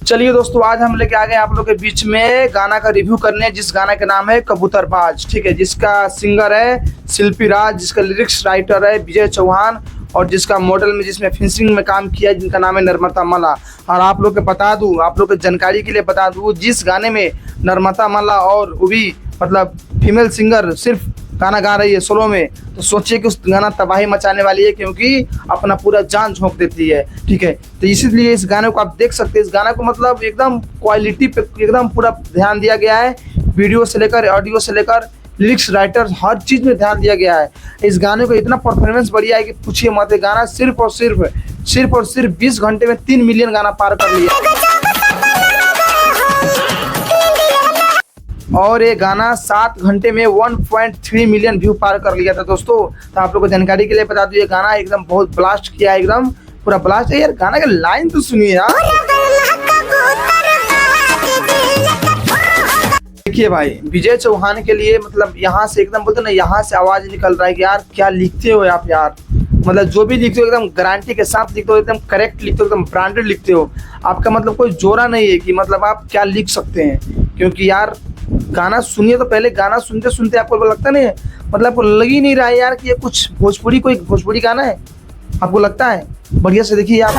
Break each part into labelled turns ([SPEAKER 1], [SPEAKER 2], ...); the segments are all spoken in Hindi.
[SPEAKER 1] चलिए दोस्तों, आज हम लेके आ गए आप लोग के बीच में गाना का रिव्यू करने, जिस गाना का नाम है कबूतरबाज। ठीक है, जिसका सिंगर है शिल्पी राज, जिसका लिरिक्स राइटर है विजय चौहान, और जिसका मॉडल में जिसमें फिनिशिंग में काम किया है जिनका नाम है नर्मदा मला। और आप लोग को बता दूं, आप लोग की जानकारी के लिए बता दूं, जिस गाने में नर्मदा मला और वो भी मतलब फीमेल सिंगर सिर्फ गाना गा रही है सोलो में, तो सोचिए कि उस गाना तबाही मचाने वाली है, क्योंकि अपना पूरा जान झोंक देती है। ठीक है, तो इसीलिए इस गाने को आप देख सकते हैं। इस गाने को मतलब एकदम क्वालिटी पे एकदम पूरा ध्यान दिया गया है, वीडियो से लेकर ऑडियो से लेकर लिरिक्स राइटर हर चीज में ध्यान दिया गया है। इस गाने को इतना परफॉर्मेंस बढ़िया है कि पूछिए मत। गाना सिर्फ और सिर्फ 20 घंटे में 3 मिलियन गाना पार कर लिया, और ये गाना 7 घंटे में 1.3 मिलियन व्यू पार कर लिया था दोस्तों। तो आप लोग को जानकारी के लिए बता दूं, ये गाना एकदम बहुत ब्लास्ट किया है, एकदम पूरा ब्लास्ट है यार। गाना का लाइन तो सुनिए यार। देखिए भाई, विजय चौहान के लिए मतलब यहाँ से एकदम बोलते ना, यहाँ से आवाज निकल रहा है कि यार क्या लिखते हो आप यार। मतलब जो भी लिखते हो एकदम गारंटी के साथ लिखते हो, एकदम करेक्ट लिखते हो, एकदम ब्रांडेड लिखते हो। आपका मतलब कोई जोरा नहीं है कि मतलब आप क्या लिख सकते हैं, क्योंकि यार गाना सुनिए तो पहले गाना सुनते सुनते आपको लगता नहीं है, मतलब आपको लग ही नहीं रहा है यार कि ये कुछ कोई भोजपुरी गाना है। आपको लगता है, बढ़िया से देखिए आप।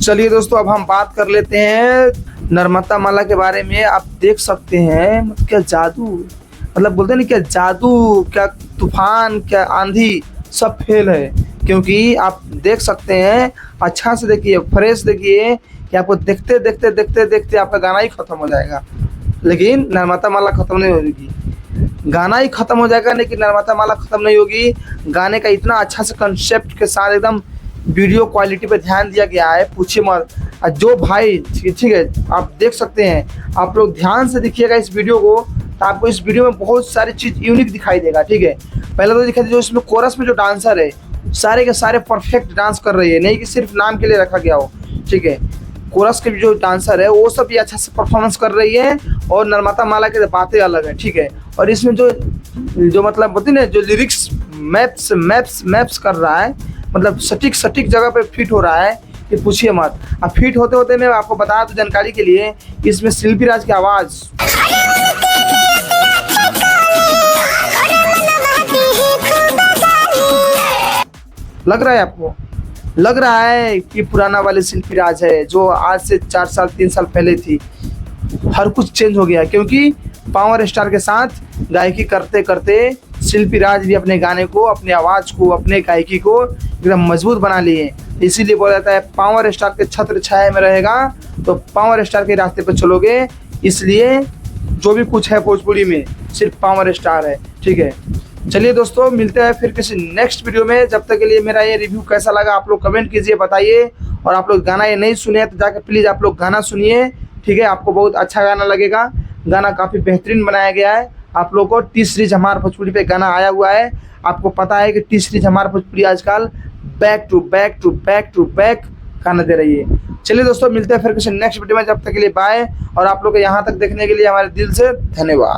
[SPEAKER 1] चलिए दोस्तों, अब हम बात कर लेते हैं नर्मदा मला के बारे में। आप देख सकते हैं मतलब क्या जादू, मतलब बोलते नहीं क्या जादू, क्या तूफान, क्या आंधी, सब फेल है। क्योंकि आप देख सकते हैं, अच्छा से देखिए, फ्रेश देखिए, कि आपको देखते देखते देखते देखते आपका गाना ही खत्म हो जाएगा, लेकिन नर्मदा मला खत्म नहीं होगी। गाना ही खत्म हो जाएगा लेकिन नर्मदा मला खत्म नहीं होगी। गाने का इतना अच्छा से कंसेप्ट के साथ एकदम वीडियो क्वालिटी पे ध्यान दिया गया है, पूछिए मत। जो भाई ठीक है, आप देख सकते हैं, आप लोग ध्यान से देखिएगा इस वीडियो को, तो आपको इस वीडियो में बहुत सारी चीज यूनिक दिखाई देगा। ठीक है, पहले तो दिखाई दे, जो इसमें कोरस में जो डांसर है सारे के सारे परफेक्ट डांस कर रही है, नहीं कि सिर्फ नाम के लिए रखा गया हो। ठीक है, कोरस के जो डांसर है वो सब भी अच्छा से परफॉर्मेंस कर रही है, और नर्मदा मला की बातें अलग है। ठीक है, और इसमें जो मतलब बोलते ना, जो लिरिक्स मैप्स कर रहा है, मतलब सटीक जगह पे फिट हो रहा है कि पूछिए मत। अब फिट होते होते मैं आपको बता दूं जानकारी के लिए, इसमें शिल्पी राज की आवाज लग रहा है, आपको लग रहा है कि पुराना वाले शिल्पी राज है, जो आज से 4 साल 3 साल पहले थी। हर कुछ चेंज हो गया, क्योंकि पावर स्टार के साथ गायकी करते करते शिल्पी राज भी अपने गाने को, अपनी आवाज को, अपने गायकी को एकदम मजबूत बना लिए। इसीलिए बोला जाता है पावर स्टार के छत्र छाया में रहेगा तो पावर स्टार के रास्ते पर चलोगे। इसलिए जो भी कुछ है भोजपुरी में सिर्फ पावर स्टार है। ठीक है, चलिए दोस्तों, मिलते हैं फिर किसी नेक्स्ट वीडियो में। जब तक के लिए मेरा ये रिव्यू कैसा लगा आप लोग कमेंट कीजिए, बताइए। और आप लोग गाना ये नहीं सुने तो जाकर प्लीज़ आप लोग गाना सुनिए। ठीक है, आपको बहुत अच्छा गाना लगेगा। गाना काफ़ी बेहतरीन बनाया गया है। आप लोग को टी सीरीज हमार भोजपुरी पे गाना आया हुआ है। आपको पता है कि टी सीरीज हमार भोजपुरी आजकल बैक टू बैक गाना दे रही है। चलिए दोस्तों, मिलते हैं फिर किसी नेक्स्ट वीडियो में। जब तक के लिए बाय। और आप लोग को यहाँ तक देखने के लिए हमारे दिल से धन्यवाद।